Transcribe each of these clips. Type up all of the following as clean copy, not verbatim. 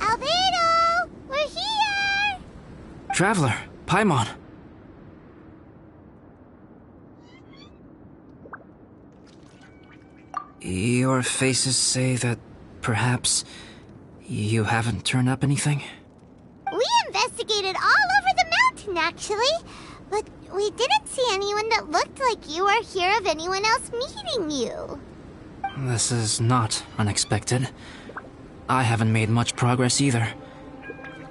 Albedo! We're here! Traveler, Paimon. Your faces say that perhaps you haven't turned up anything? We investigated all over the mountain, actually. But we didn't see anyone that looked like you or hear of anyone else meeting you. This is not unexpected. I haven't made much progress either.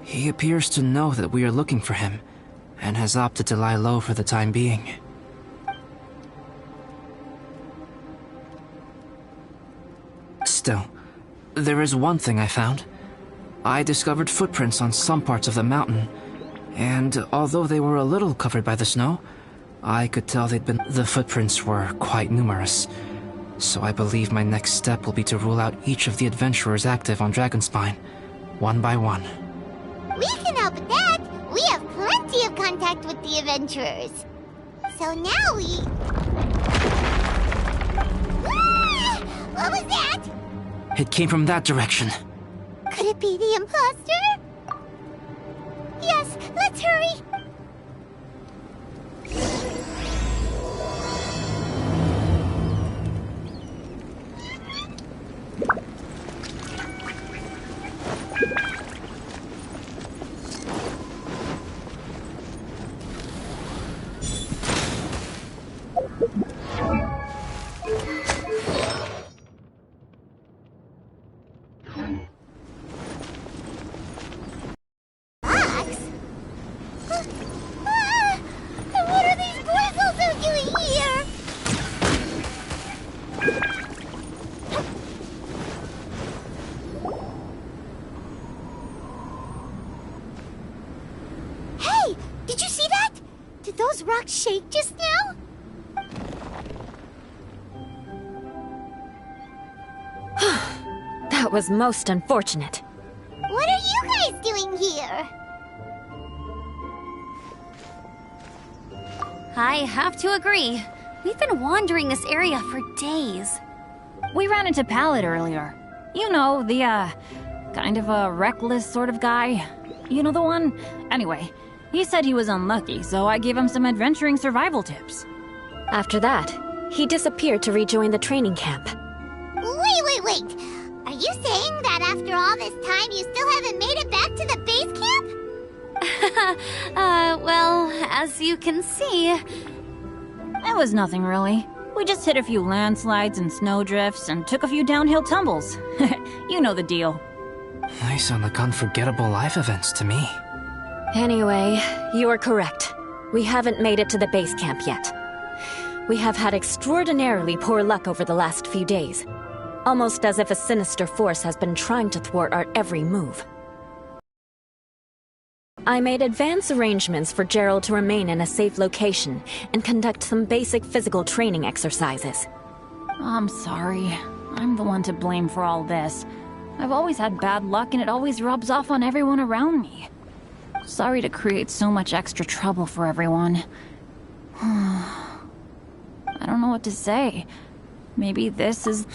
He appears to know that we are looking for him, and has opted to lie low for the time being. Still, there is one thing I found. I discovered footprints on some parts of the mountain, and although they were a little covered by the snow, I could tell the footprints were quite numerous. So I believe my next step will be to rule out each of the adventurers active on Dragonspine, one by one. We can help with that. We have plenty of contact with the adventurers. So now we... Ah! What was that? It came from that direction. Could it be the imposter? Yes, let's hurry. What are these boys also doing here? Hey! Did you see that? Did those rocks shake just now? That was most unfortunate. What are you guys doing here? I have to agree. We've been wandering this area for days. We ran into Pallet earlier. You know, the, kind of a reckless sort of guy. You know the one? Anyway, he said he was unlucky, so I gave him some adventuring survival tips. After that, he disappeared to rejoin the training camp. Wait. Are you saying that after all this time you still haven't made it back to the base camp? Well, as you can see... It was nothing really. We just hit a few landslides and snowdrifts and took a few downhill tumbles. You know the deal. They sound like unforgettable life events to me. Anyway, you are correct. We haven't made it to the base camp yet. We have had extraordinarily poor luck over the last few days. Almost as if a sinister force has been trying to thwart our every move. I made advance arrangements for Gerald to remain in a safe location and conduct some basic physical training exercises. I'm sorry. I'm the one to blame for all this. I've always had bad luck and it always rubs off on everyone around me. Sorry to create so much extra trouble for everyone. I don't know what to say. Maybe this is...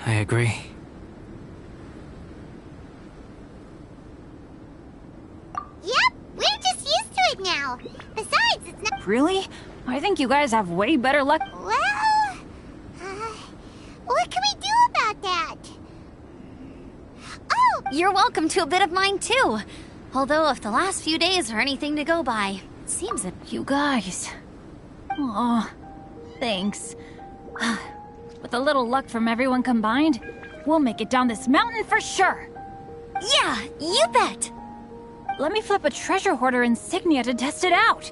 I agree. Yep, we're just used to it now. Besides, it's not... Really? I think you guys have way better luck. Well... what can we do about that? Oh! You're welcome to a bit of mine, too. Although if the last few days are anything to go by, it seems that... You guys... Aw, thanks. With a little luck from everyone combined, we'll make it down this mountain for sure. Yeah, you bet! Let me flip a treasure hoarder insignia to test it out.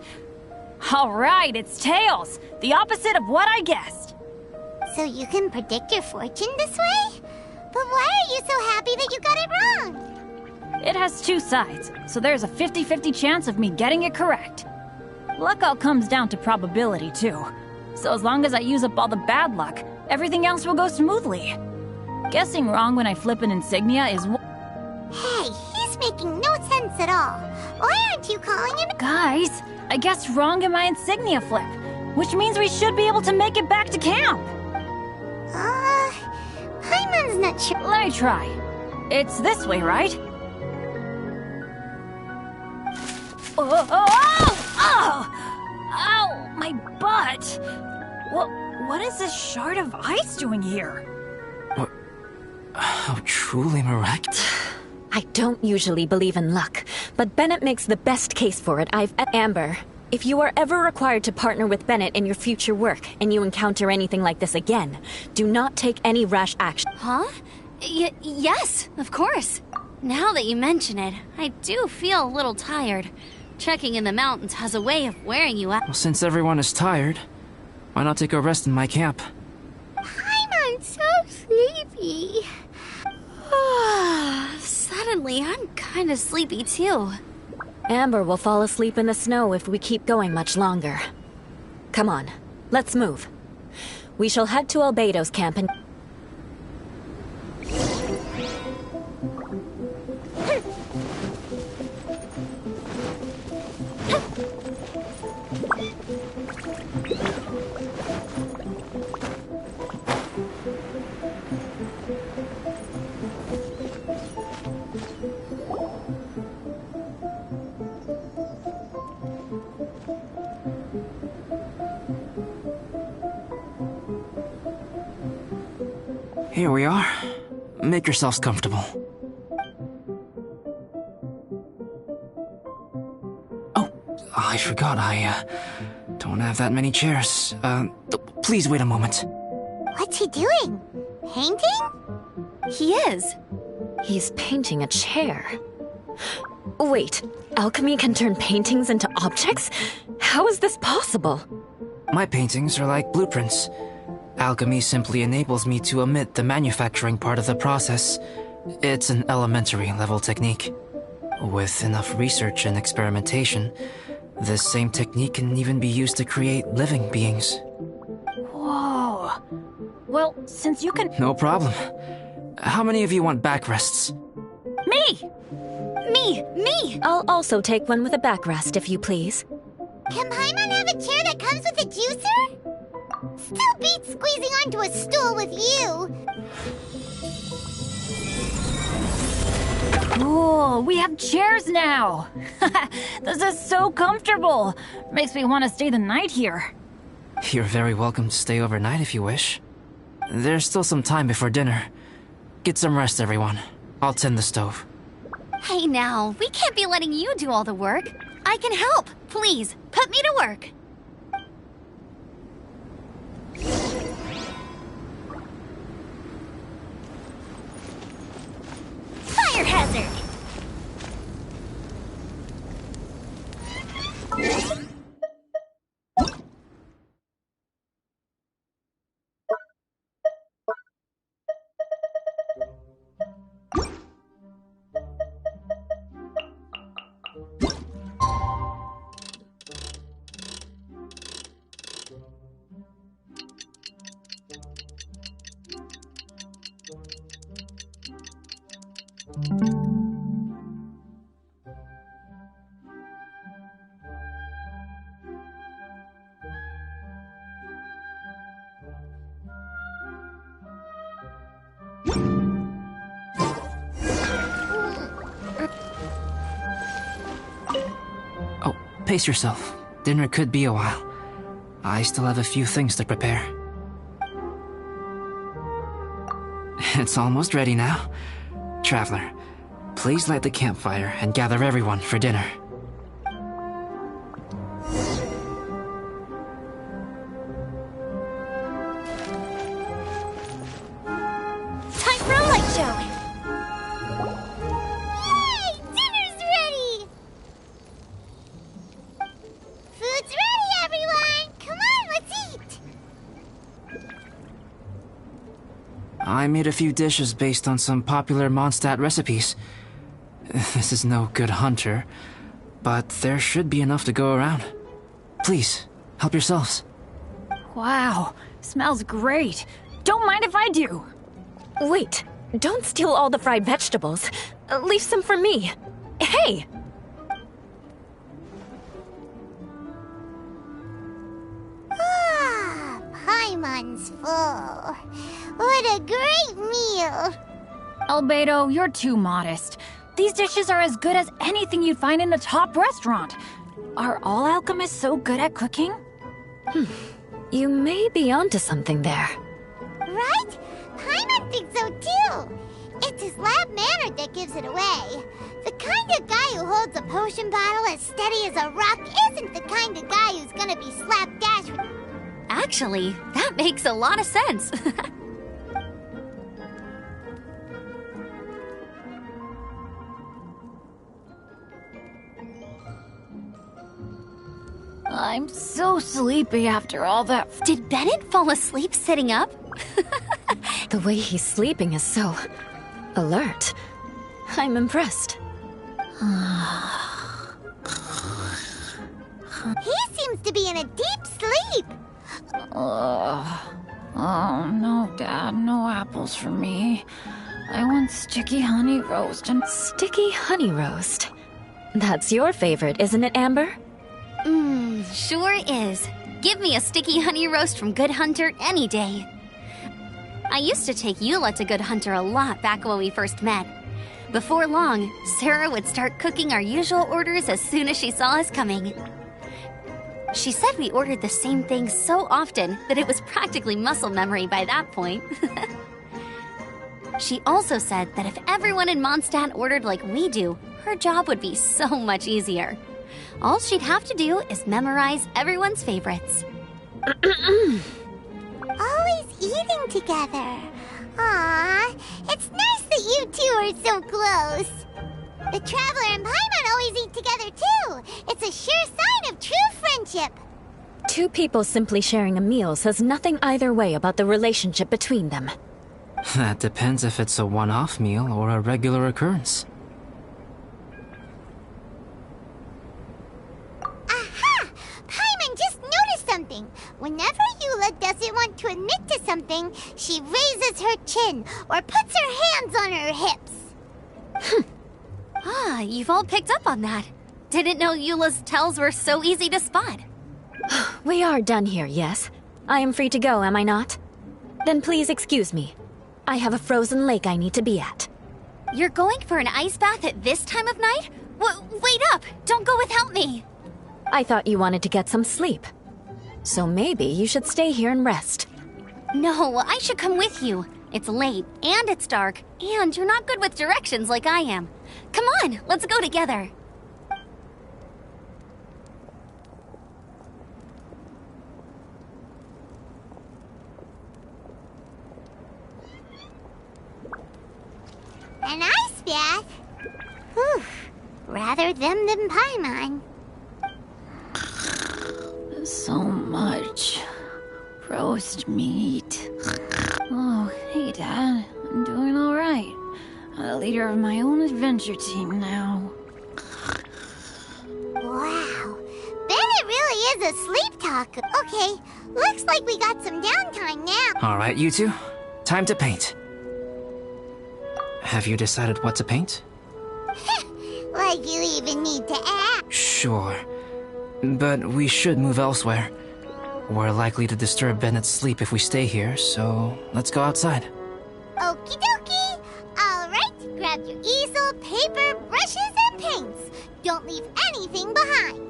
All right, it's tails. The opposite of what I guessed. So you can predict your fortune this way? But why are you so happy that you got it wrong? It has two sides, so there's a 50-50 chance of me getting it correct. Luck all comes down to probability, too. So as long as I use up all the bad luck, everything else will go smoothly. Guessing wrong when I flip an insignia is... Hey, he's making no sense at all. Why aren't you calling him? Guys, I guessed wrong in my insignia flip, which means we should be able to make it back to camp. Paimon's not sure. Let me try. It's this way, right? Oh! Ow! My butt! What is this shard of ice doing here? How truly miraculous. I don't usually believe in luck, but Bennett makes the best case for it. Amber, if you are ever required to partner with Bennett in your future work, and you encounter anything like this again, do not take any rash action. Huh? Yes, of course. Now that you mention it, I do feel a little tired. Trekking in the mountains has a way of wearing you out. Well, since everyone is tired, why not take a rest in my camp? Paimon's so sleepy. Suddenly, I'm kinda sleepy too. Amber will fall asleep in the snow if we keep going much longer. Come on, let's move. We shall head to Albedo's camp and... Here we are. Make yourselves comfortable. Oh, I forgot I don't have that many chairs. Please wait a moment. What's he doing? Painting? He is. He's painting a chair. Wait, alchemy can turn paintings into objects? How is this possible? My paintings are like blueprints. Alchemy simply enables me to omit the manufacturing part of the process. It's an elementary level technique. With enough research and experimentation, this same technique can even be used to create living beings. Whoa. Well, since you can... No problem. How many of you want backrests? Me! Me! I'll also take one with a backrest, if you please. Can Paimon have a chair that comes with a juicer? Still beats squeezing onto a stool with you. Cool, we have chairs now! This is so comfortable! Makes me want to stay the night here. You're very welcome to stay overnight if you wish. There's still some time before dinner. Get some rest, everyone. I'll tend the stove. Hey now, we can't be letting you do all the work. I can help. Please, put me to work. Fire hazard! Oh, pace yourself. Dinner could be a while. I still have a few things to prepare. It's almost ready now. Traveler, please light the campfire and gather everyone for dinner. Time for a light show! Yay! Dinner's ready! Food's ready, everyone! Come on, let's eat! I made a few dishes based on some popular Mondstadt recipes. This is no good hunter, but there should be enough to go around. Please, help yourselves. Wow, smells great. Don't mind if I do. Wait, don't steal all the fried vegetables. Leave some for me. Hey! Ah, Paimon's full. What a great meal! Albedo, you're too modest. These dishes are as good as anything you'd find in a top restaurant. Are all alchemists so good at cooking? You may be onto something there. Right? Paimon thinks so too. It's his lab manner that gives it away. The kind of guy who holds a potion bottle as steady as a rock isn't the kind of guy who's gonna be slapdash with... Actually, that makes a lot of sense. I'm so sleepy after all that. Did Bennett fall asleep sitting up? The way he's sleeping is so alert. I'm impressed. He seems to be in a deep sleep. Oh no, Dad, no apples for me. I want sticky honey roast and... Sticky honey roast. That's your favorite, isn't it, Amber? Sure is. Give me a sticky honey roast from Good Hunter any day. I used to take Eula to Good Hunter a lot back when we first met. Before long, Sarah would start cooking our usual orders as soon as she saw us coming. She said we ordered the same thing so often that it was practically muscle memory by that point. She also said that if everyone in Mondstadt ordered like we do, her job would be so much easier. All she'd have to do is memorize everyone's favorites. Always eating together. Aww, it's nice that you two are so close. The Traveler and Paimon always eat together too. It's a sure sign of true friendship. Two people simply sharing a meal says nothing either way about the relationship between them. That depends if it's a one-off meal or a regular occurrence. Aha! Paimon just noticed something. Whenever Eula doesn't want to admit to something, she raises her chin or puts her hands on her hips. Ah, you've all picked up on that. Didn't know Eula's tells were so easy to spot. We are done here, yes? I am free to go, am I not? Then please excuse me. I have a frozen lake I need to be at. You're going for an ice bath at this time of night? Wait up! Don't go without me! I thought you wanted to get some sleep. So maybe you should stay here and rest. No, I should come with you. It's late, and it's dark, and you're not good with directions like I am. Come on, let's go together. An ice bath? Whew. Rather them than Paimon. So much roast meat. Oh, hey, Dad. I'm doing all right. I'm the leader of my own adventure team now. Wow. Bennett really is a sleep talker. Okay, looks like we got some downtime now. All right, you two. Time to paint. Have you decided what to paint? Like you even need to ask. Sure. But we should move elsewhere. We're likely to disturb Bennett's sleep if we stay here, so let's go outside. Okie dokie. All right, grab your easel, paper, brushes, and paints. Don't leave anything behind.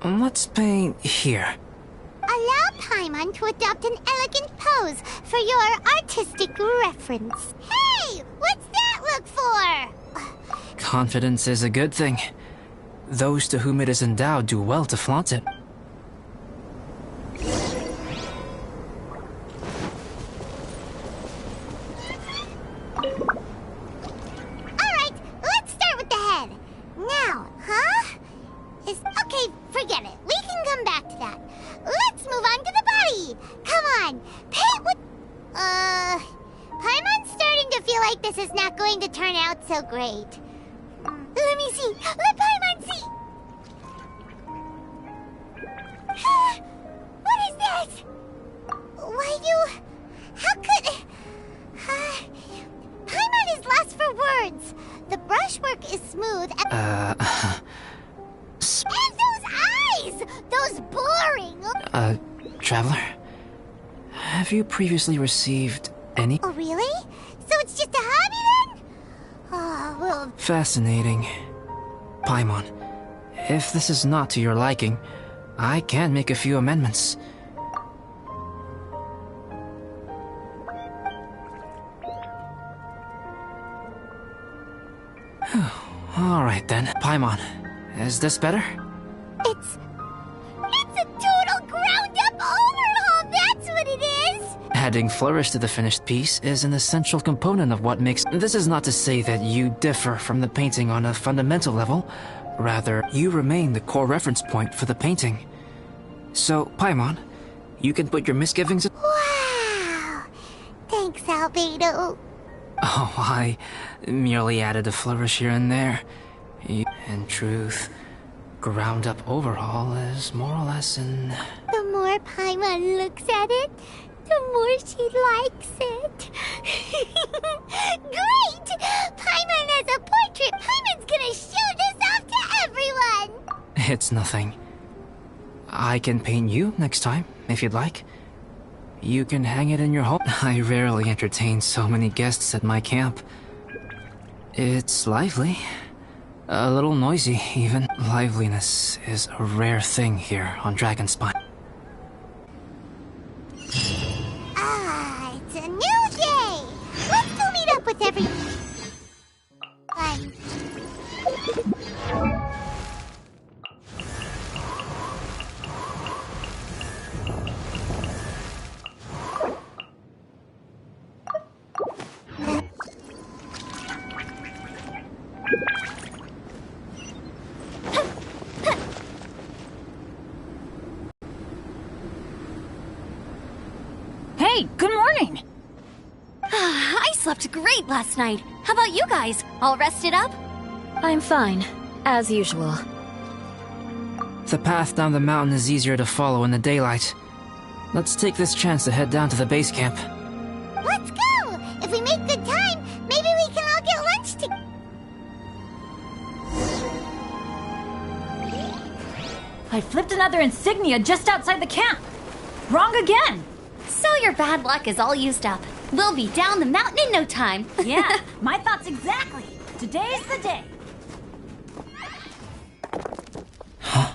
Let's paint here. Allow Paimon to adopt an elegant pose for your artistic reference. Hey, what's that look for? Confidence is a good thing. Those to whom it is endowed do well to flaunt it. All right, let's start with the head. Now, huh? Okay, forget that. Let's move on to the body. Come on. Paint what... Paimon's starting to feel like this is not going to turn out so great. Let me see. Let Paimon see. What is this? Why you... How could... Paimon is lost for words. The brushwork is smooth and... And those eyes! Those boring... Traveler? Have you previously received any... Oh, really? So it's just a hobby then? Oh, well... Fascinating. Paimon, if this is not to your liking, I can make a few amendments. Alright then, Paimon. Is this better? It's a total ground-up overhaul, that's what it is! Adding flourish to the finished piece is an essential component of what makes... This is not to say that you differ from the painting on a fundamental level. Rather, you remain the core reference point for the painting. So, Paimon, you can put your misgivings... Wow! Thanks, Albedo. Oh, I merely added a flourish here and there. In truth, ground-up overhaul is more or less in... The more Paimon looks at it, the more she likes it. Great! Paimon has a portrait! Paimon's gonna show this off to everyone! It's nothing. I can paint you next time, if you'd like. You can hang it in your home. I rarely entertain so many guests at my camp. It's lively. A little noisy, even. Liveliness is a rare thing here on Dragonspine. Ah, it's a new day! Let's go meet up with everyone. Hey, good morning! I slept great last night. How about you guys? All rested up? I'm fine, as usual. The path down the mountain is easier to follow in the daylight. Let's take this chance to head down to the base camp. Let's go! If we make good time, maybe we can all get lunch together. I flipped another insignia just outside the camp! Wrong again! So your bad luck is all used up. We'll be down the mountain in no time. Yeah, my thoughts exactly. Today's the day. Huh?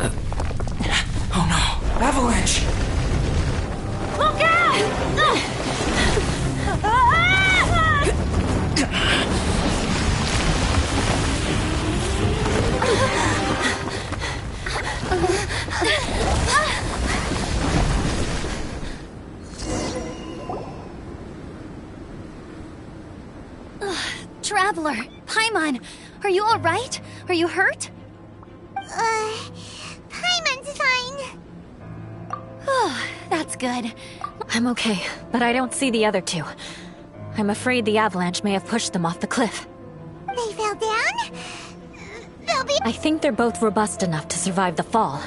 Oh no! Avalanche! Look out! Traveler, Paimon, are you all right? Are you hurt? Paimon's fine. Oh, that's good. I'm okay, but I don't see the other two. I'm afraid the avalanche may have pushed them off the cliff. They fell down? They'll be... I think they're both robust enough to survive the fall.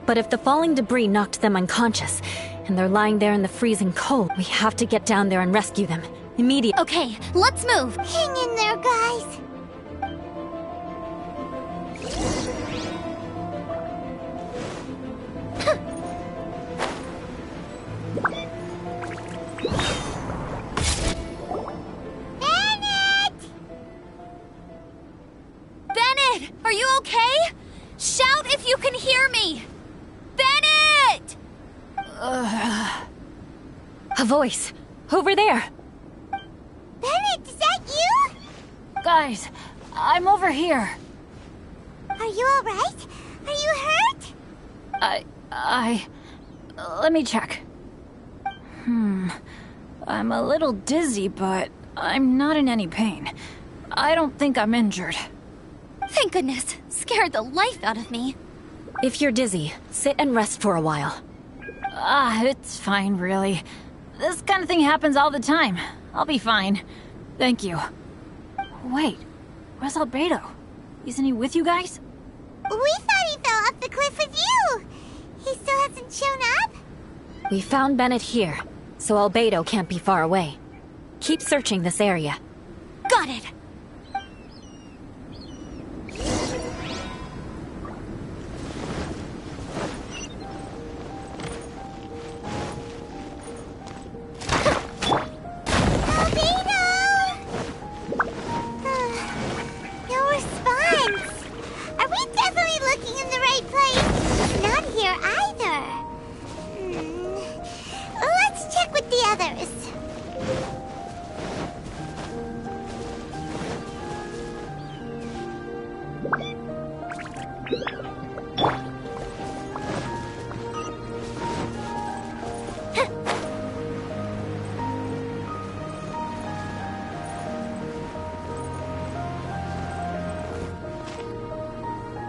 But if the falling debris knocked them unconscious, and they're lying there in the freezing cold, we have to get down there and rescue them. Immediately. Okay, let's move. Hang in there, guys. Bennett, are you okay? Shout if you can hear me. Bennett! A voice. Over there. Bennett, is that you? Guys, I'm over here. Are you alright? Are you hurt? Let me check. I'm a little dizzy, but I'm not in any pain. I don't think I'm injured. Thank goodness. Scared the life out of me. If you're dizzy, sit and rest for a while. It's fine, really. This kind of thing happens all the time. I'll be fine. Thank you. Wait, where's Albedo? Isn't he with you guys? We thought he fell off the cliff with you! He still hasn't shown up? We found Bennett here, so Albedo can't be far away. Keep searching this area. Got it!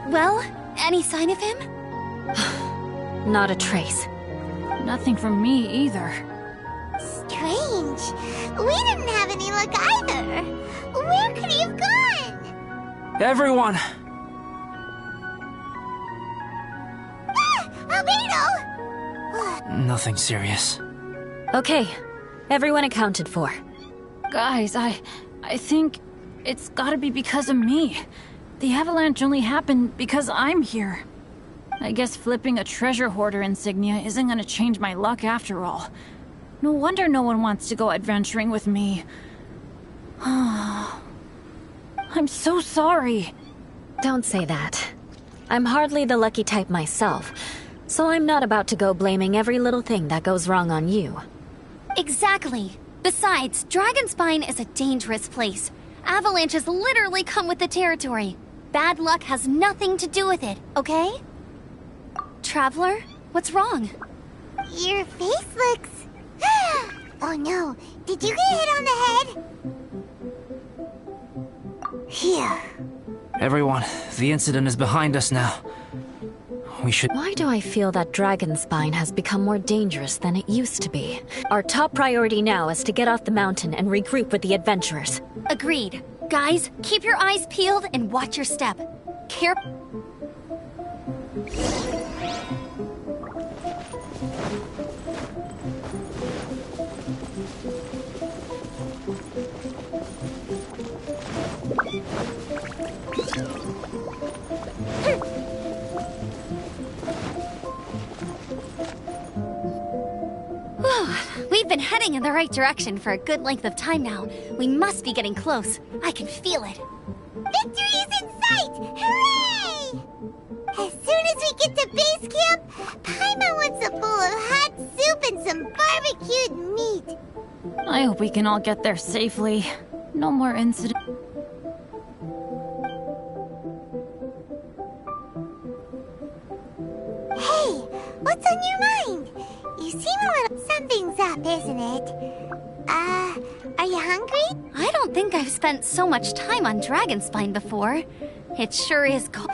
Well, any sign of him? Not a trace. Nothing from me either. Strange. We didn't have any luck either. Where could he have gone? Everyone! Albedo! Nothing serious. Okay, everyone accounted for. Guys, I think it's gotta be because of me. The avalanche only happened because I'm here. I guess flipping a treasure hoarder insignia isn't gonna change my luck after all. No wonder no one wants to go adventuring with me. I'm so sorry. Don't say that. I'm hardly the lucky type myself, so I'm not about to go blaming every little thing that goes wrong on you. Exactly. Besides, Dragonspine is a dangerous place. Avalanches literally come with the territory. Bad luck has nothing to do with it, okay? Traveler, what's wrong? Your face looks... Oh no, did you get hit on the head? Here. Everyone, the incident is behind us now. We should... Why do I feel that Dragonspine has become more dangerous than it used to be? Our top priority now is to get off the mountain and regroup with the adventurers. Agreed. Guys, keep your eyes peeled and watch your step. We've been heading in the right direction for a good length of time now. We must be getting close. I can feel it. Victory is in sight! Hooray! As soon as we get to base camp, Paimon wants a bowl of hot soup and some barbecued meat. I hope we can all get there safely. No more incidents. Hey, what's on your mind? You seem a little... Something's up, isn't it? Are you hungry? I don't think I've spent so much time on Dragonspine before. It sure is cold.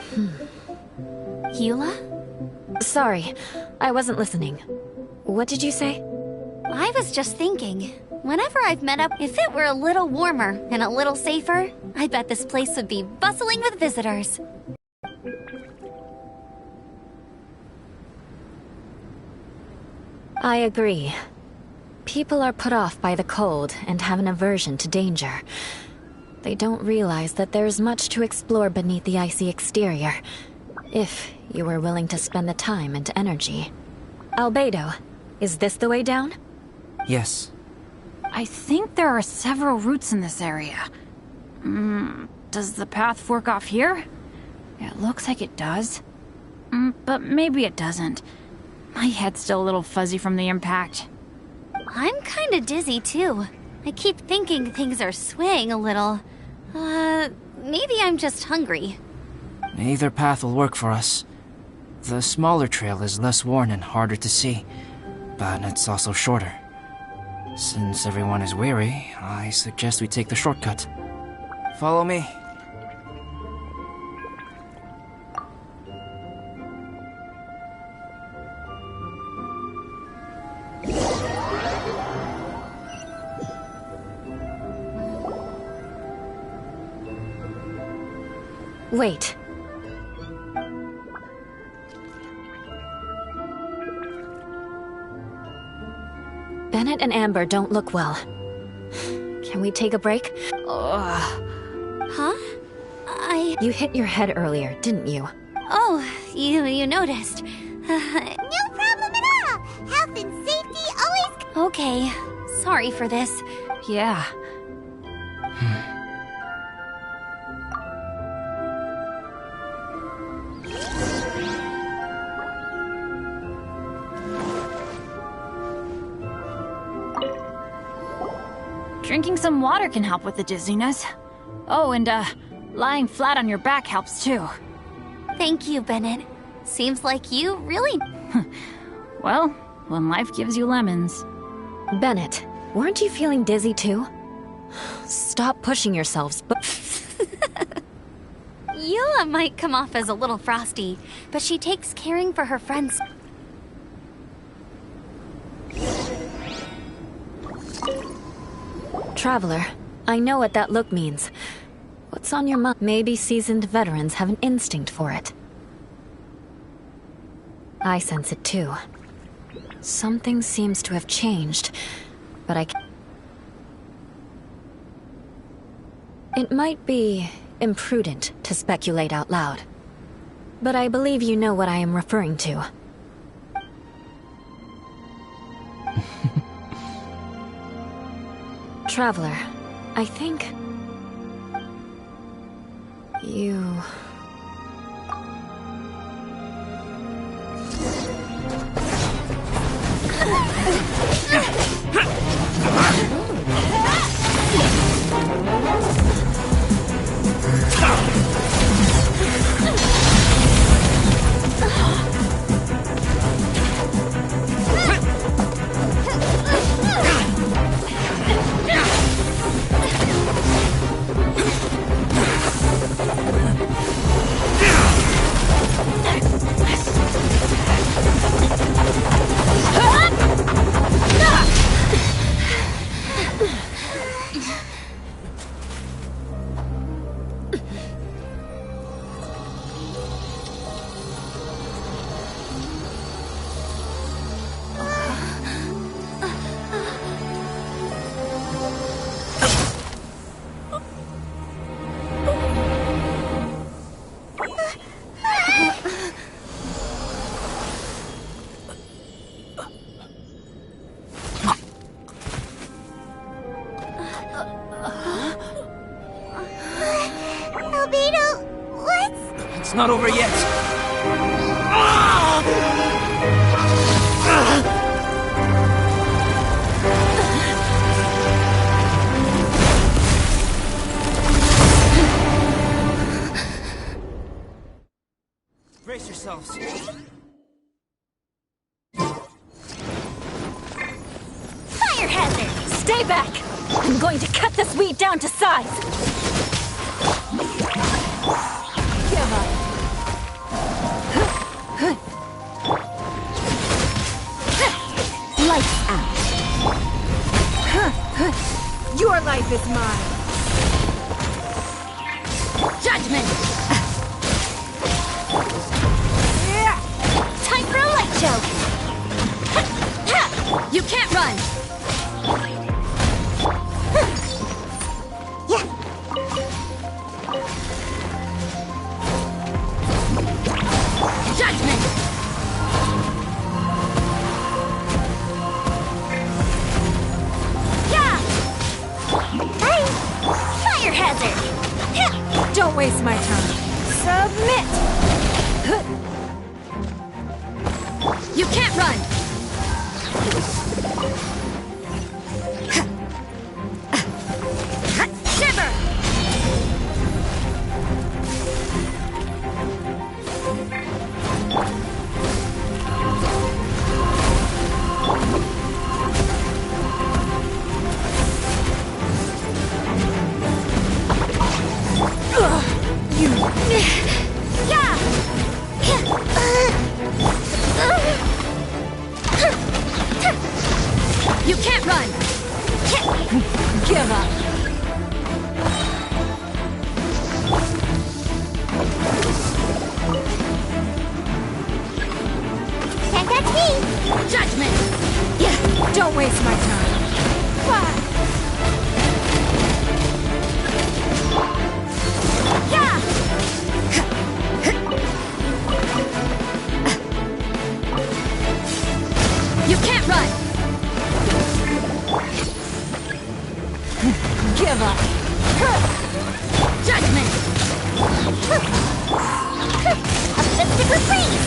Eula? Sorry, I wasn't listening. What did you say? I was just thinking. Whenever I've met up, if it were a little warmer and a little safer, I bet this place would be bustling with visitors. I agree. People are put off by the cold and have an aversion to danger. They don't realize that there's much to explore beneath the icy exterior, if you were willing to spend the time and energy. Albedo, is this the way down? Yes. I think there are several routes in this area. Does the path fork off here? It looks like it does. But maybe it doesn't. My head's still a little fuzzy from the impact. I'm kinda dizzy too. I keep thinking things are swaying a little. Maybe I'm just hungry. Either path will work for us. The smaller trail is less worn and harder to see, but it's also shorter. Since everyone is weary, I suggest we take the shortcut. Follow me. Wait. Bennett and Amber don't look well. Can we take a break? Ugh. Huh? You hit your head earlier, didn't you? Oh, you noticed. No problem at all! Health and safety always... Okay. Sorry for this. Yeah. Drinking some water can help with the dizziness. Oh, and lying flat on your back helps too. Thank you, Bennett. Seems like you really... Well, when life gives you lemons. Bennett, weren't you feeling dizzy too? Stop pushing yourselves, but... Eula might come off as a little frosty, but she takes caring for her friends. Traveler, I know what that look means. What's on your mind? Maybe seasoned veterans have an instinct for it. I sense it too. Something seems to have changed, but I can't... It might be imprudent to speculate out loud, but I believe you know what I am referring to. Traveler, I think... you... Albedo, what's... It's not over yet. Brace yourselves. Fire hazard! Stay back! I'm going to cut this weed down to size! Give up. Lights out. Your life is mine. Judgment! Time for a light choke! You can't run! Judgment! Yeah! Hey! Fire hazard! Don't waste my time. Submit! You can't run! Shiver! Yeah! peek. Judgment! Yeah, don't waste my time. Yeah! You can't run! Give up! Judgment! A mystical freeze.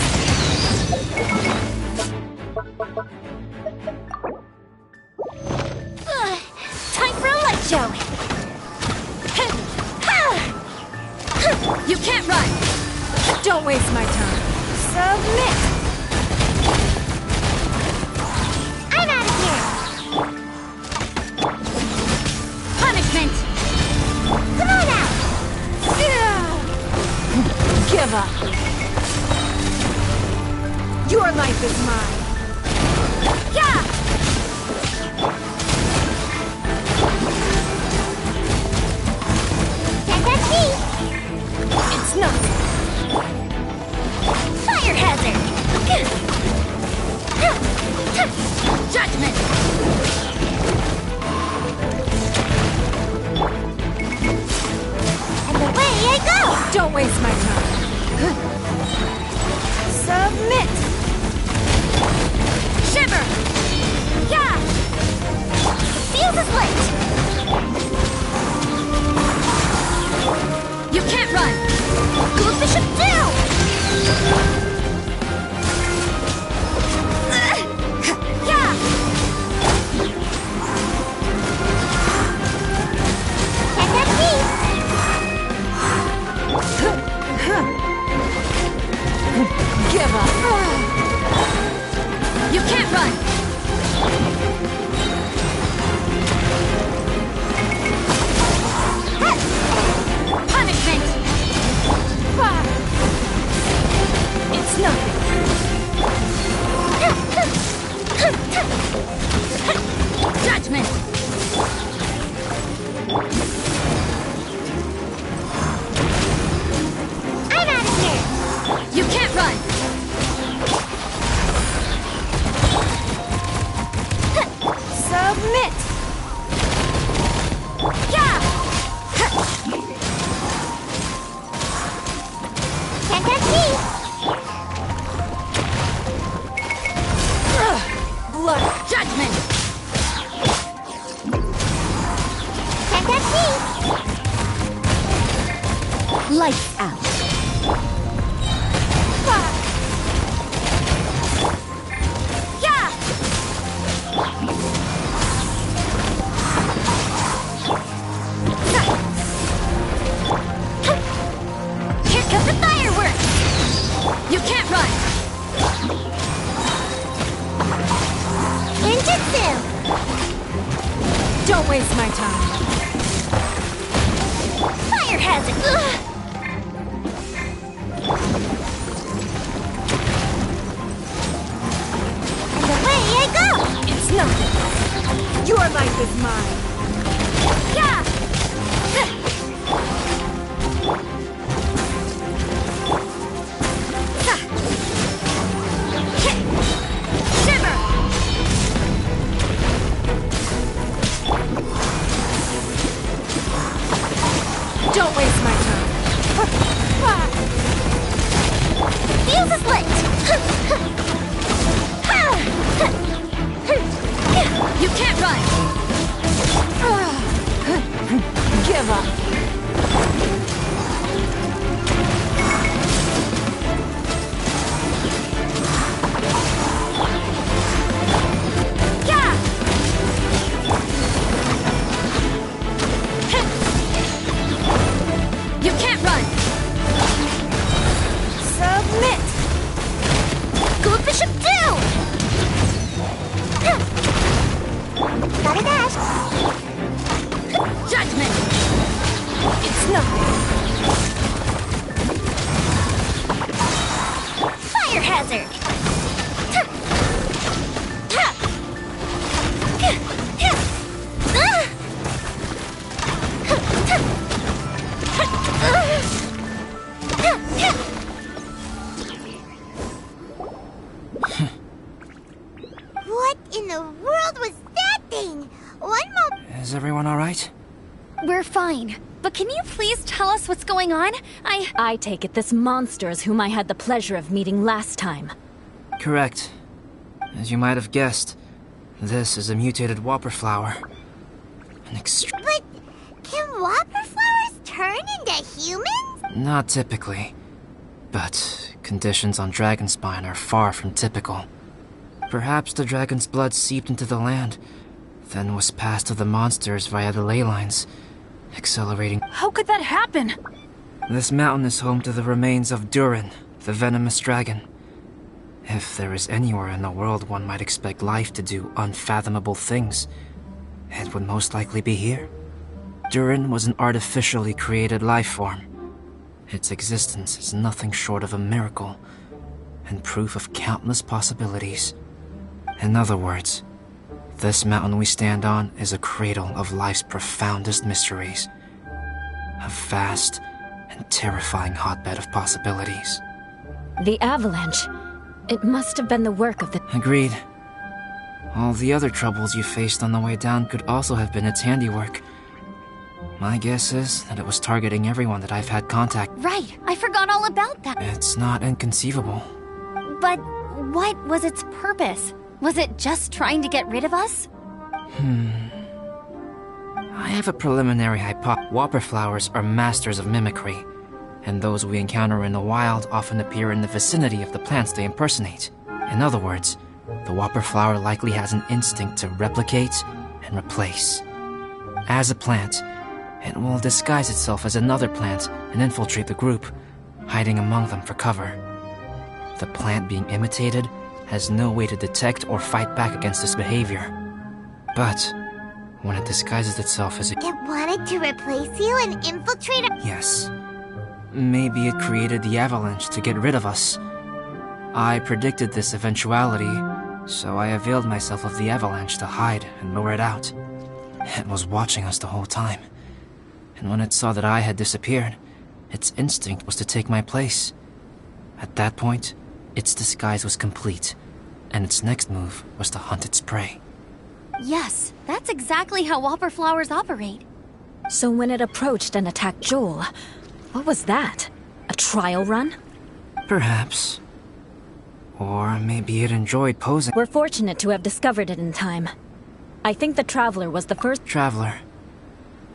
Time for a light show. You can't run! Don't waste my time. Submit. I'm out of here. Punishment! Come on out. Give up! Your life is mine! Yeah. Can't touch me. It's nothing! Fire hazard. Judgment! And away I go. Don't waste my time. Submit. Shiver! Yeah. Fuse is lit. You can't run! Good bishop do. Yeah. Can't touch me. Give up! You can't run! Punishment! It's nothing! Judgment! I'm out of here. You can't run! Submit. Yeah. Can't touch me. Blood! Judgment! Can't touch me. Lights out! Yeah. Here comes the fireworks! You can't run! Ninjutsu. Don't waste my time! Fire hazard. And away I go. It's nothing! Your life is mine! Yeah. Shiver! Don't waste my time! Fuse is lit. You can't run! Give up! in the world was that thing? One moment. Is everyone alright? We're fine. But can you please tell us what's going on? I take it this monster is whom I had the pleasure of meeting last time. Correct. As you might have guessed, this is a mutated whopper flower. But can whopper flowers turn into humans? Not typically. But conditions on Dragonspine are far from typical. Perhaps the dragon's blood seeped into the land, then was passed to the monsters via the ley lines, accelerating. How could that happen? This mountain is home to the remains of Durin, the venomous dragon. If there is anywhere in the world one might expect life to do unfathomable things, it would most likely be here. Durin was an artificially created life form. Its existence is nothing short of a miracle, and proof of countless possibilities. In other words, this mountain we stand on is a cradle of life's profoundest mysteries. A vast and terrifying hotbed of possibilities. The avalanche. It must have been the work of the... Agreed. All the other troubles you faced on the way down could also have been its handiwork. My guess is that it was targeting everyone that I've had contact. Right, I forgot all about that. It's not inconceivable. But what was its purpose? Was it just trying to get rid of us? I have a preliminary hypothesis. Whopper flowers are masters of mimicry, and those we encounter in the wild often appear in the vicinity of the plants they impersonate. In other words, the whopper flower likely has an instinct to replicate and replace. As a plant, it will disguise itself as another plant and infiltrate the group, hiding among them for cover. The plant being imitated has no way to detect or fight back against this behavior. But when it disguises itself as a... It wanted to replace you and infiltrate our... Yes. Maybe it created the avalanche to get rid of us. I predicted this eventuality, so I availed myself of the avalanche to hide and lure it out. It was watching us the whole time. And when it saw that I had disappeared, its instinct was to take my place. At that point, its disguise was complete, and its next move was to hunt its prey. Yes, that's exactly how whopper flowers operate. So when it approached and attacked Joel, what was that? A trial run? Perhaps. Or maybe it enjoyed posing. We're fortunate to have discovered it in time. I think the Traveler was the first... Traveler,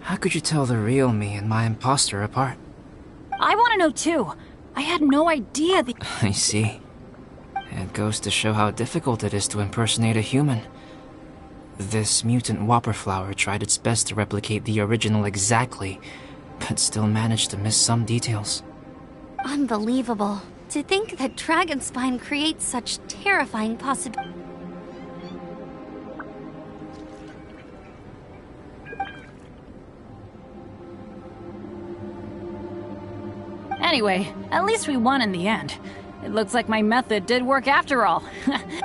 how could you tell the real me and my imposter apart? I want to know too. I had no idea the... I see. It goes to show how difficult it is to impersonate a human. This mutant whopper flower tried its best to replicate the original exactly, but still managed to miss some details. Unbelievable. To think that Dragonspine creates such terrifying possibilities. Anyway, at least we won in the end. It looks like my method did work after all.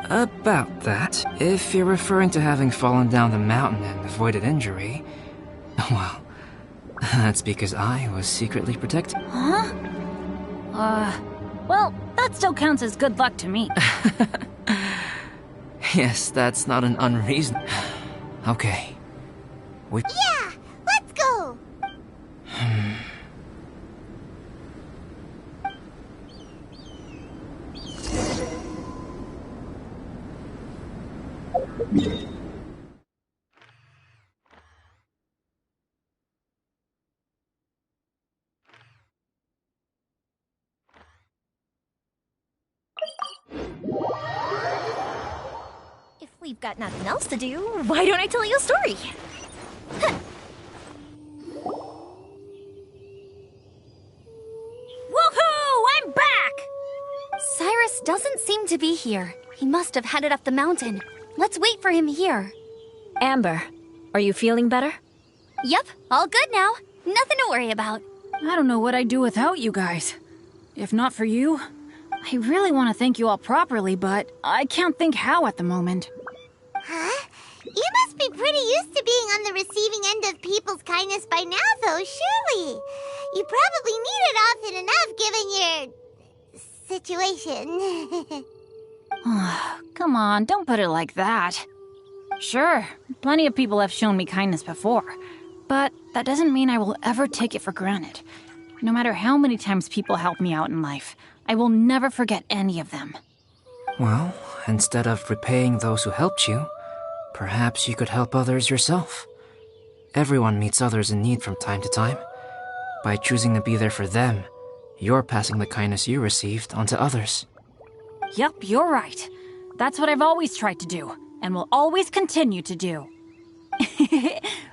About that, if you're referring to having fallen down the mountain and avoided injury, well, that's because I was secretly protected. Huh? Well, that still counts as good luck to me. Yes, that's not an unreason. Okay. Yeah, let's go! If we've got nothing else to do, why don't I tell you a story? Huh. Woohoo! I'm back! Cyrus doesn't seem to be here. He must have headed up the mountain. Let's wait for him here. Amber, are you feeling better? Yep, all good now. Nothing to worry about. I don't know what I'd do without you guys. If not for you, I really want to thank you all properly, but I can't think how at the moment. Huh? You must be pretty used to being on the receiving end of people's kindness by now, though, surely. You probably need it often enough, given your... situation. Come on, don't put it like that. Sure, plenty of people have shown me kindness before, but that doesn't mean I will ever take it for granted. No matter how many times people help me out in life, I will never forget any of them. Well, instead of repaying those who helped you, perhaps you could help others yourself. Everyone meets others in need from time to time. By choosing to be there for them, you're passing the kindness you received onto others. Yup, you're right. That's what I've always tried to do, and will always continue to do.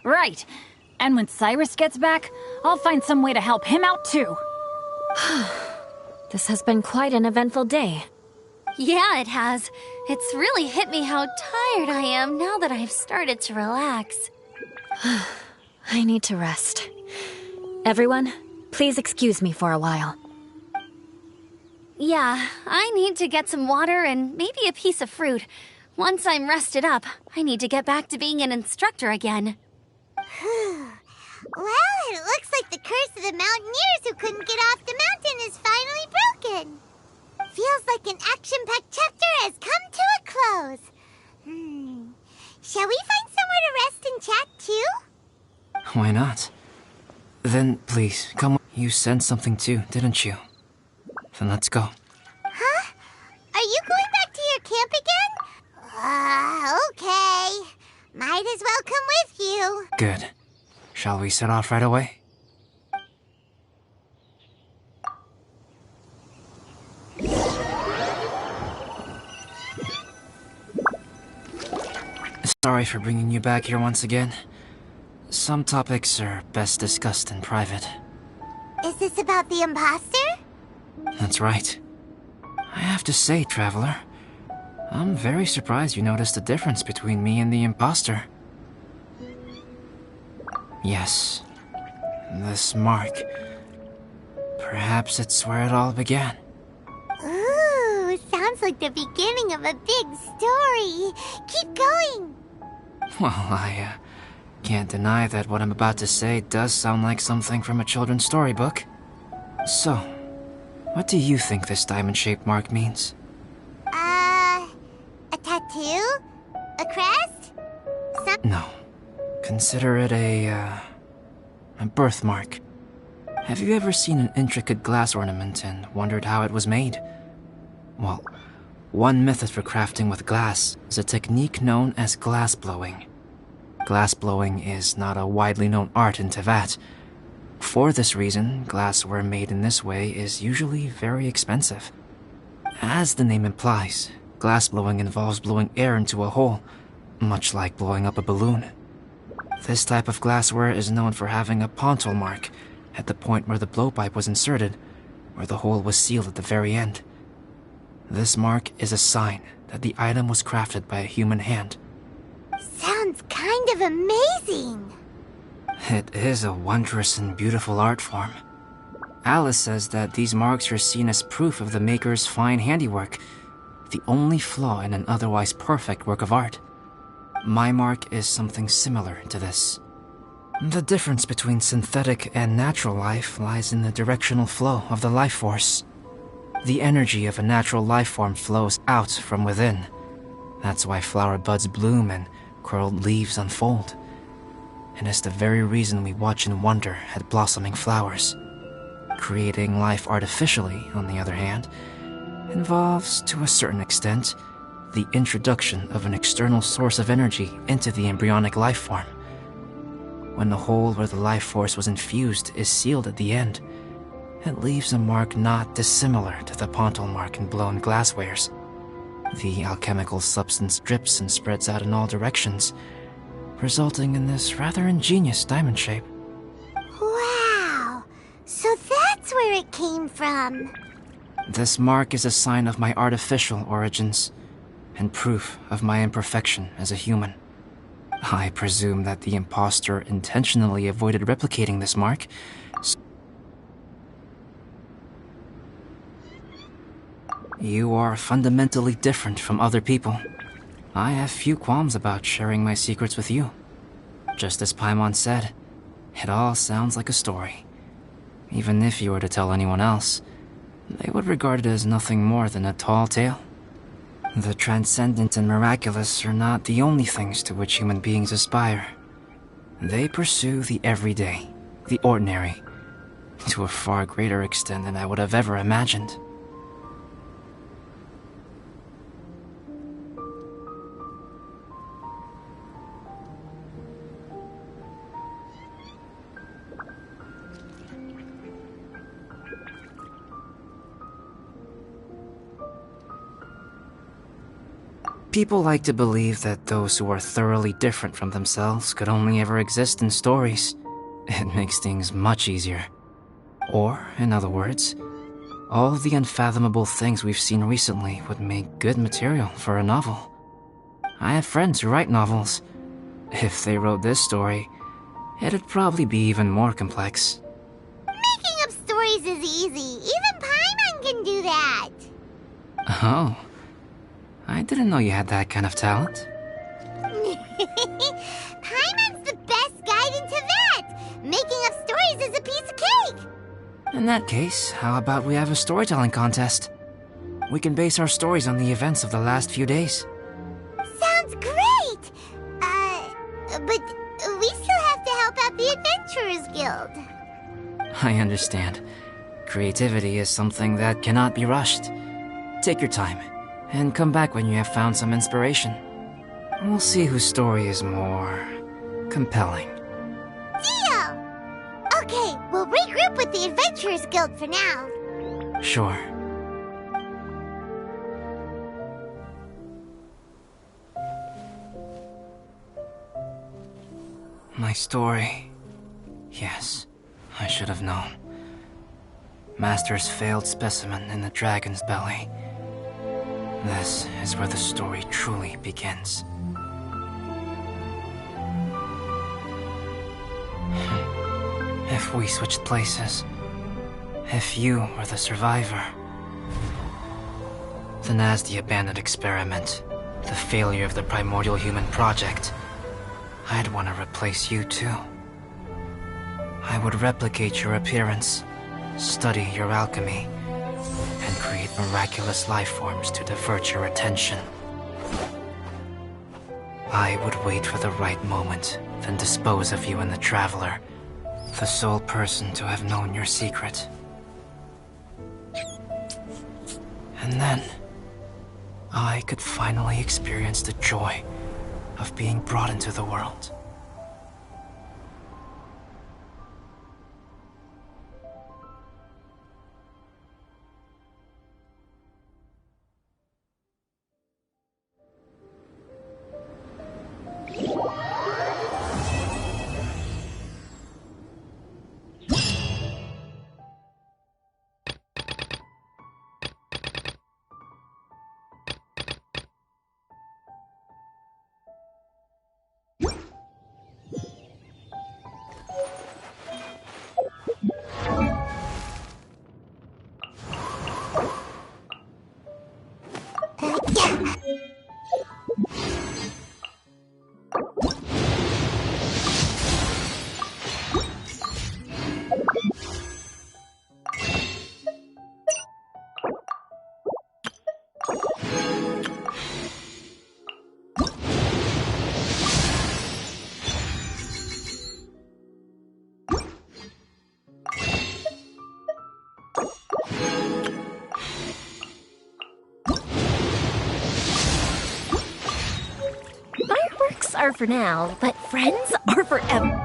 Right. And when Cyrus gets back, I'll find some way to help him out too. This has been quite an eventful day. Yeah, it has. It's really hit me how tired I am now that I've started to relax. I need to rest. Everyone, please excuse me for a while. Yeah, I need to get some water and maybe a piece of fruit. Once I'm rested up, I need to get back to being an instructor again. Well, it looks like the curse of the mountaineers who couldn't get off the mountain is finally broken. Feels like an action-packed chapter has come to a close. Shall we find somewhere to rest and chat too? Why not? Then, please, come. You sent something too, didn't you? Then let's go. Huh? Are you going back to your camp again? Okay. Might as well come with you. Good. Shall we set off right away? Sorry for bringing you back here once again. Some topics are best discussed in private. Is this about the imposter? That's right. I have to say, Traveler, I'm very surprised you noticed the difference between me and the imposter. Yes, this mark. Perhaps it's where it all began. Ooh, sounds like the beginning of a big story. Keep going. Well, I can't deny that what I'm about to say does sound like something from a children's storybook. So, what do you think this diamond-shaped mark means? A tattoo? A crest? No. Consider it a birthmark. Have you ever seen an intricate glass ornament and wondered how it was made? Well, one method for crafting with glass is a technique known as glass blowing. Glass blowing is not a widely known art in Teyvat. For this reason, glassware made in this way is usually very expensive. As the name implies, glass blowing involves blowing air into a hole, much like blowing up a balloon. This type of glassware is known for having a pontal mark at the point where the blowpipe was inserted, where the hole was sealed at the very end. This mark is a sign that the item was crafted by a human hand. Sounds kind of amazing. It is a wondrous and beautiful art form. Alice says that these marks are seen as proof of the maker's fine handiwork, the only flaw in an otherwise perfect work of art. My mark is something similar to this. The difference between synthetic and natural life lies in the directional flow of the life force. The energy of a natural life form flows out from within. That's why flower buds bloom and curled leaves unfold. And it's the very reason we watch and wonder at blossoming flowers. Creating life artificially, on the other hand, involves, to a certain extent, the introduction of an external source of energy into the embryonic life form. When the hole where the life force was infused is sealed at the end, it leaves a mark not dissimilar to the pontal mark in blown glasswares. The alchemical substance drips and spreads out in all directions, resulting in this rather ingenious diamond shape. Wow, so that's where it came from. This mark is a sign of my artificial origins, and proof of my imperfection as a human. I presume that the imposter intentionally avoided replicating this mark. You are fundamentally different from other people. I have few qualms about sharing my secrets with you. Just as Paimon said, it all sounds like a story. Even if you were to tell anyone else, they would regard it as nothing more than a tall tale. The transcendent and miraculous are not the only things to which human beings aspire. They pursue the everyday, the ordinary, to a far greater extent than I would have ever imagined. People like to believe that those who are thoroughly different from themselves could only ever exist in stories. It makes things much easier. Or, in other words, all the unfathomable things we've seen recently would make good material for a novel. I have friends who write novels. If they wrote this story, it'd probably be even more complex. Making up stories is easy. Even Paimon can do that. Oh. I didn't know you had that kind of talent. Paimon's the best guide into that. Making up stories is a piece of cake. In that case, how about we have a storytelling contest? We can base our stories on the events of the last few days. Sounds great. But we still have to help out the Adventurers Guild. I understand. Creativity is something that cannot be rushed. Take your time, and come back when you have found some inspiration. We'll see whose story is more compelling. Deal! Okay, we'll regroup with the Adventurers Guild for now. Sure. My story. Yes, I should have known. Master's failed specimen in the dragon's belly. This is where the story truly begins. If we switched places, if you were the survivor, then as the abandoned experiment, the failure of the primordial human project, I'd want to replace you too. I would replicate your appearance, study your alchemy, and create miraculous life forms to divert your attention. I would wait for the right moment, then dispose of you and the Traveler, the sole person to have known your secret. And then, I could finally experience the joy of being brought into the world. Fireworks are for now, but friends are forever.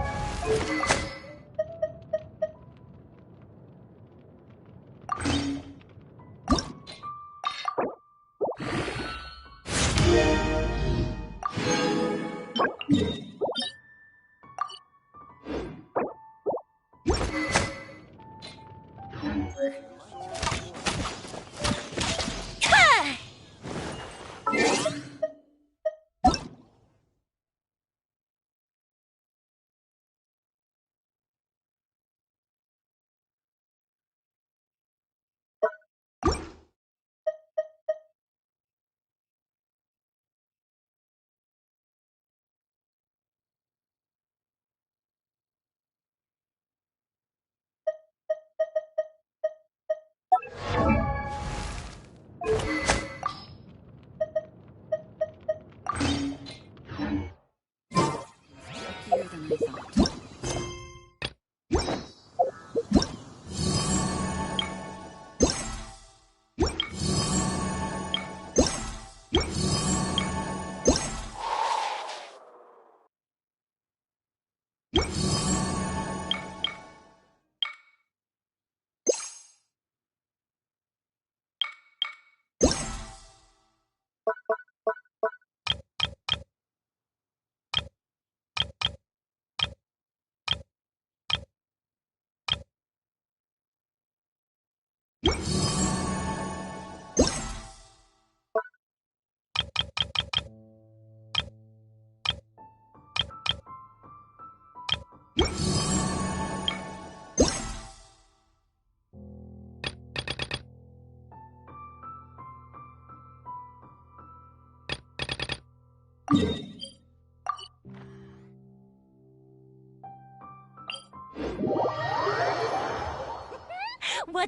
Watch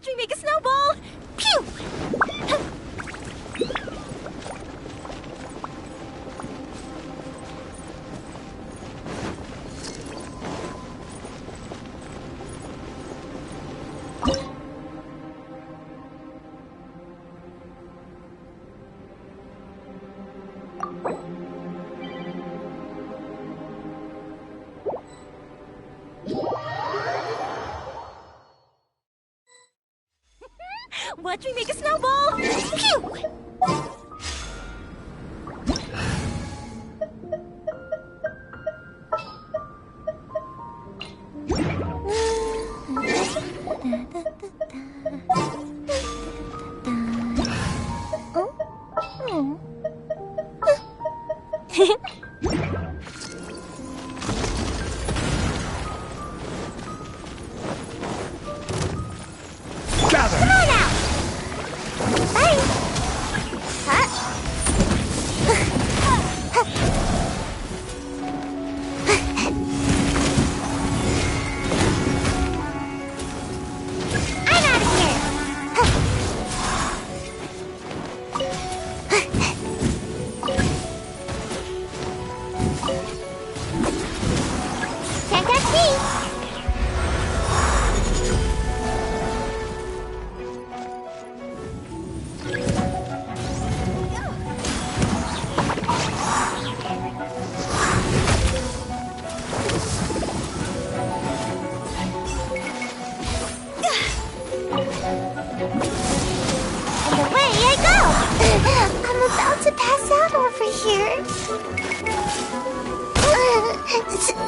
me make a snowball! Pew! Watch me make a snowball! Pew!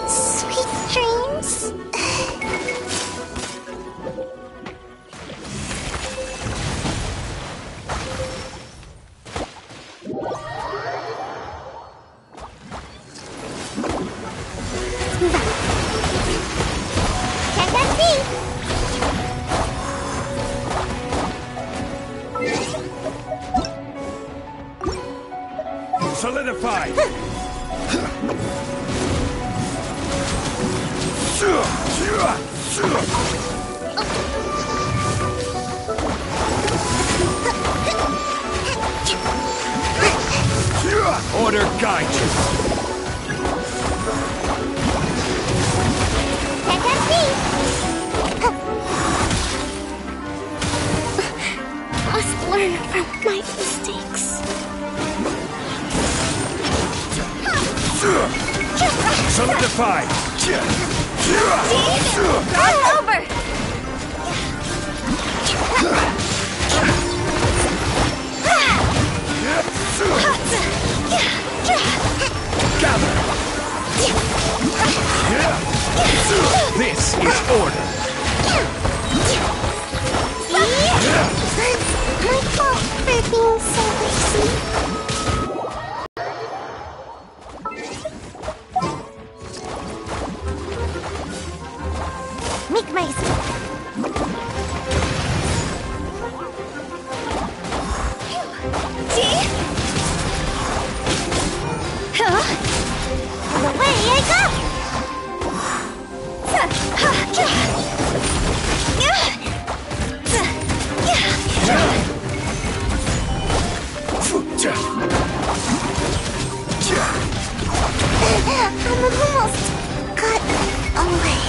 Sweet dreams. Solidified! Order guide you! Must learn from my mistakes. Solidified! Run over! Gather! This is order! My fault for being so lazy. Make my escape. And away I go! I'm almost got away.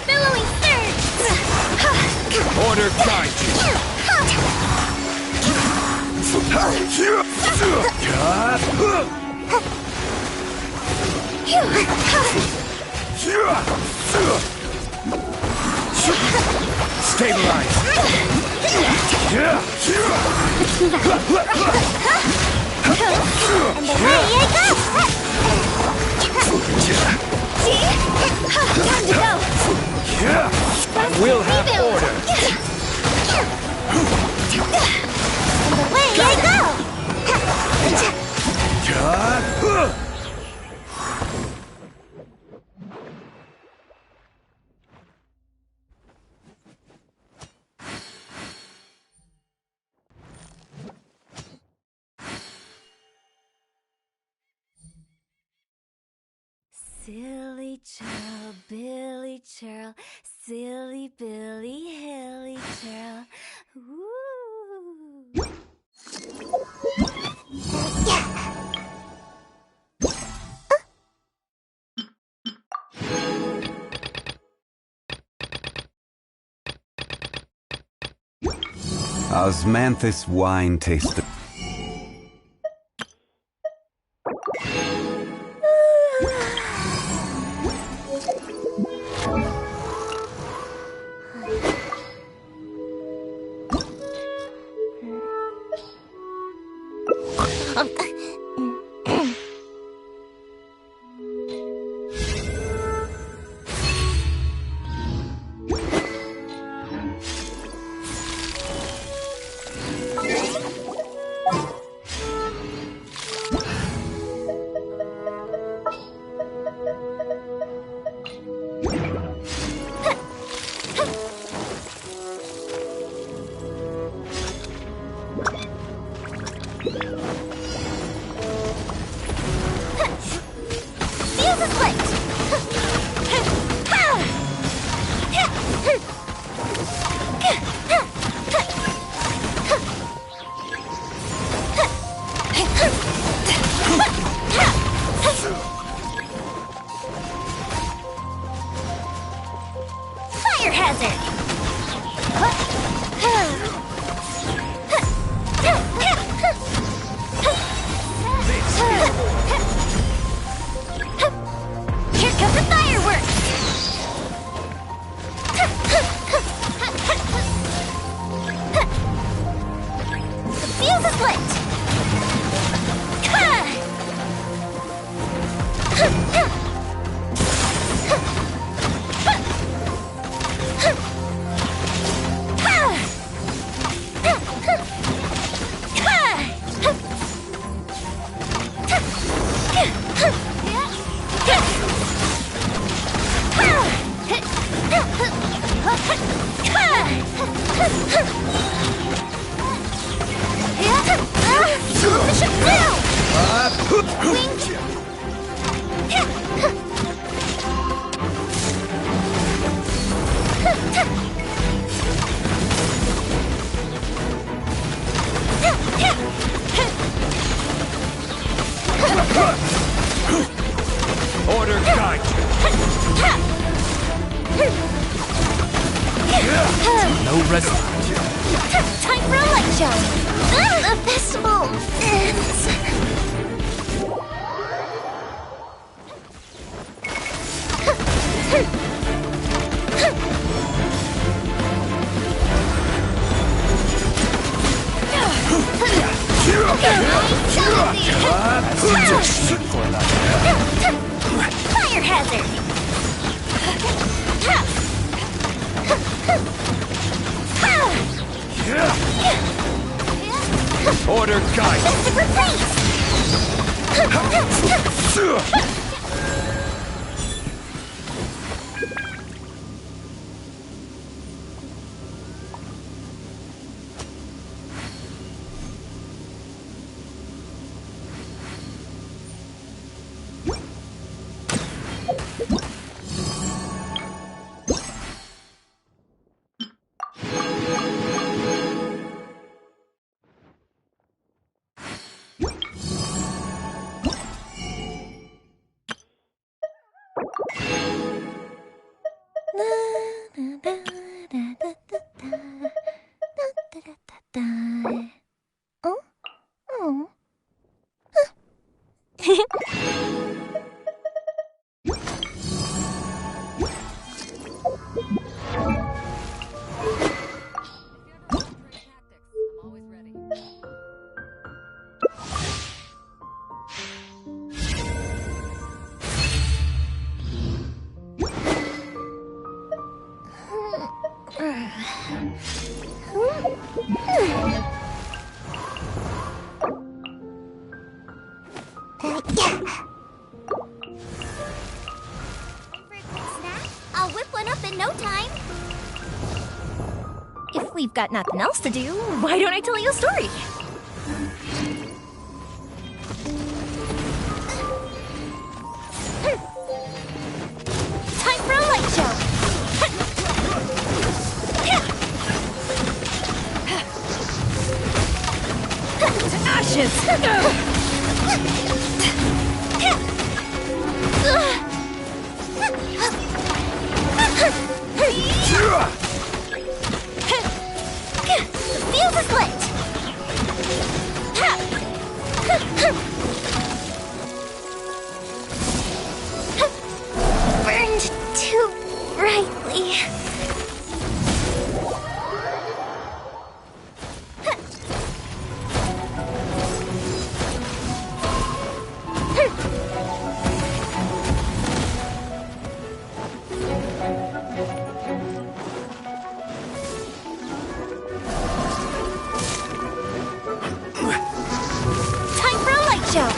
Billowing thirds! Order guide Stabilize! And away I go! Time to go! We'll have order! Silly churl, Billy churl, silly Billy, hilly churl. Ooh. Osmanthus wine taster. Fire hazard! Here comes the fireworks! The fuse is lit! Order guide. No rest. Time for a light show! The festival ends! Fire hazard! Order guide. Best of replace! Oh? Oh. I'll whip one up in no time. If we've got nothing else to do, why don't I tell you a story? inches. Fuse is lit! Burned too brightly. Time for a light show!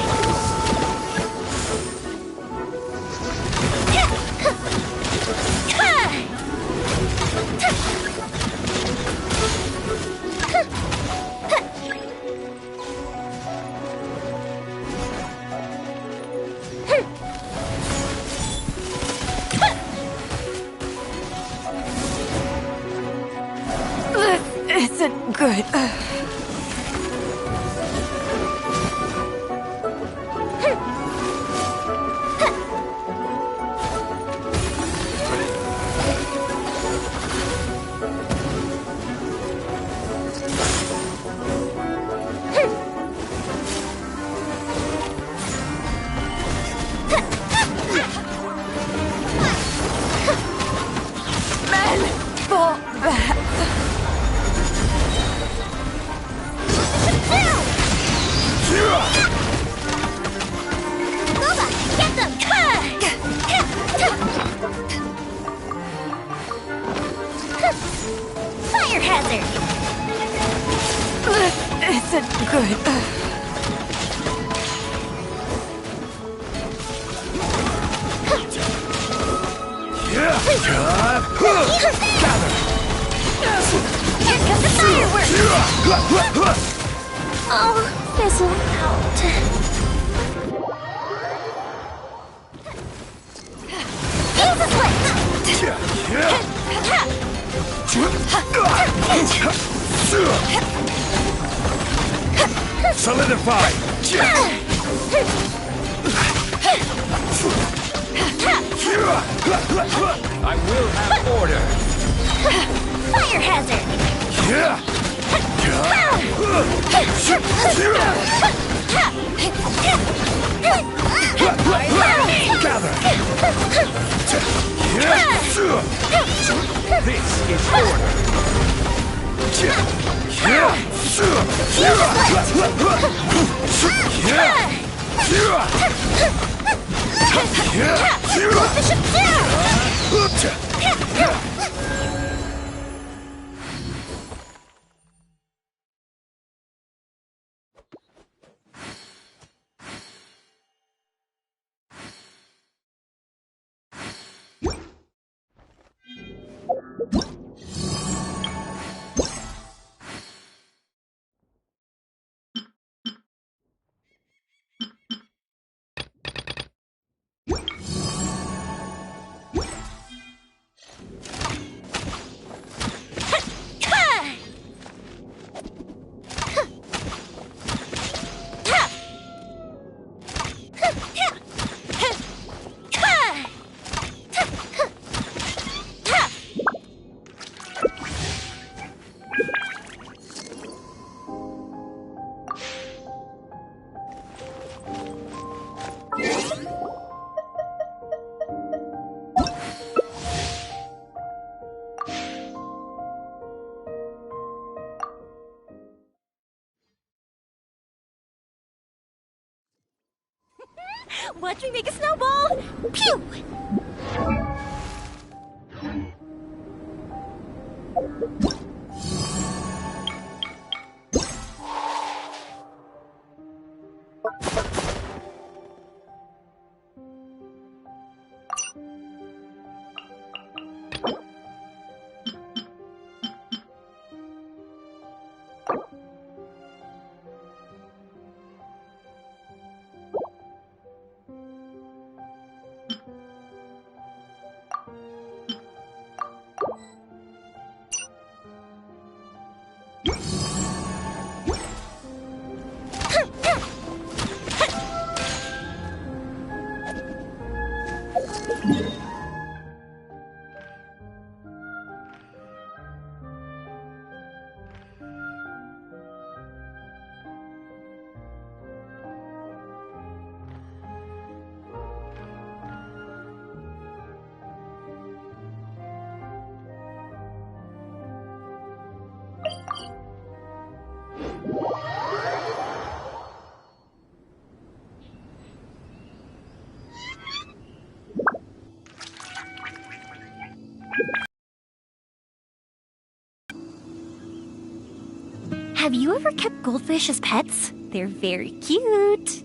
This isn't good. Men, fall back. Boba, get them! Fire hazard! This isn't good. Here comes the fireworks! Oh, fizzle out. Fuse is Solidify! I will have order! Fire hazard! Gather! This is order! Watch me make a snowball! Pew! Have you ever kept goldfish as pets? They're very cute.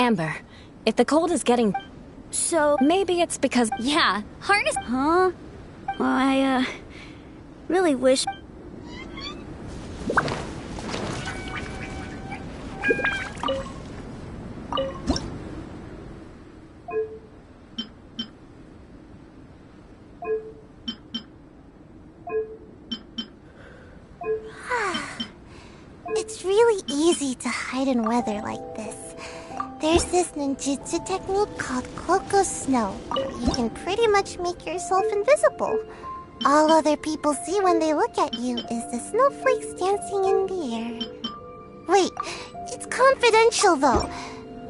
Amber, if the cold is getting... So, Maybe it's because... Yeah, harness. huh? Well, I, really wish... It's really easy to hide in weather like this. There's this ninjutsu technique called Cloak Snow. You can pretty much make yourself invisible. All other people see when they look at you is the snowflakes dancing in the air. Wait, it's confidential though.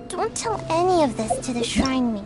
Don't tell any of this to the shrine me.